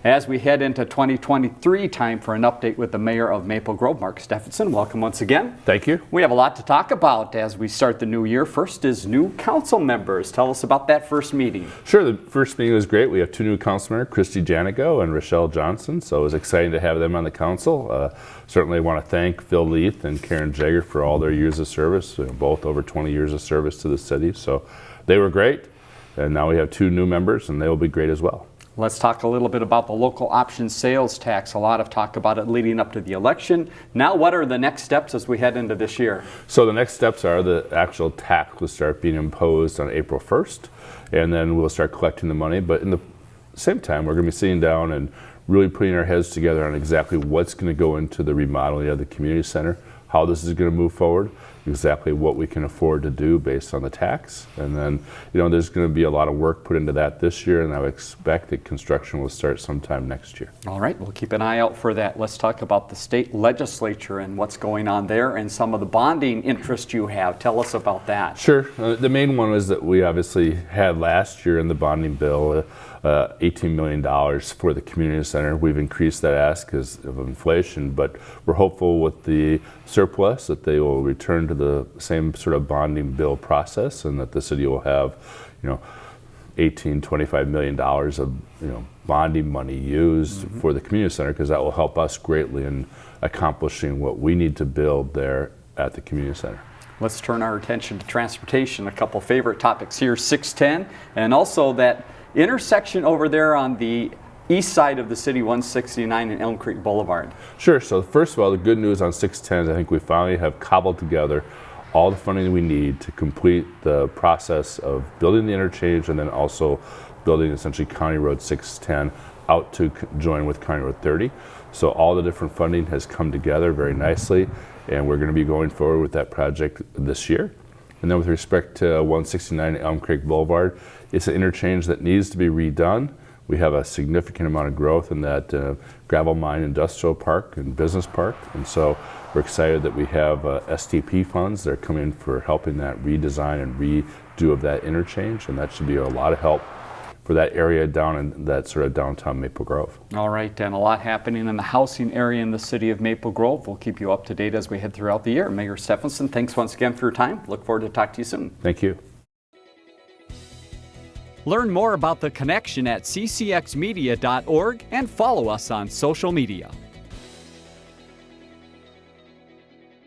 As we head into 2023, time for an update with the Mayor of Maple Grove, Mark Steffenson. Welcome once again. Thank you. We have a lot to talk about as we start the new year. First is new council members. Tell us about that first meeting. Sure, the first meeting was great. We have two new council members, Christy Janigo and Rochelle Johnson, so it was exciting to have them on the council. Certainly want to thank Phil Leith and Karen Jagger for all their years of service, both over 20 years of service to the city. So they were great, and now we have two new members, and they will be great as well. Let's talk a little bit about the local option sales tax. A lot of talk about it leading up to the election. Now, what are the next steps as we head into this year? So the next steps are the actual tax will start being imposed on April 1st, and then we'll start collecting the money. But in the same time, we're going to be sitting down and really putting our heads together on exactly what's going to go into the remodeling of the community center, how this is going to move forward, exactly what we can afford to do based on the tax. And then, there's going to be a lot of work put into that this year, and I would expect that construction will start sometime next year. All right, we'll keep an eye out for that. Let's talk about the state legislature and what's going on there and some of the bonding interest you have. Tell us about that. Sure. The main one was that we obviously had last year in the bonding bill $18 million for the community center. We've increased that ask because of inflation, but we're hopeful with the surplus that they will return to the same sort of bonding bill process, and that the city will have, $25 million of bonding money used for the community center, because that will help us greatly in accomplishing what we need to build there at the community center. Let's turn our attention to transportation. A couple favorite topics here, 610, and also that intersection over there on the east side of the city, 169 and Elm Creek Boulevard. Sure. So first of all, the good news on 610 is I think we finally have cobbled together all the funding we need to complete the process of building the interchange, and then also building essentially County Road 610 out to join with County Road 30. So all the different funding has come together very nicely, and we're going to be going forward with that project this year. And then with respect to 169 Elm Creek Boulevard, it's an interchange that needs to be redone. We have a significant amount of growth in that gravel mine industrial park and business park, and so we're excited that we have STP funds that are coming for helping that redesign and redo of that interchange, and that should be a lot of help for that area down in that sort of downtown Maple Grove. All right, and a lot happening in the housing area in the city of Maple Grove. We'll keep you up to date as we head throughout the year. Mayor Steffenson, thanks once again for your time. Look forward to talking to you soon. Thank you. Learn more about The Connection at ccxmedia.org and follow us on social media.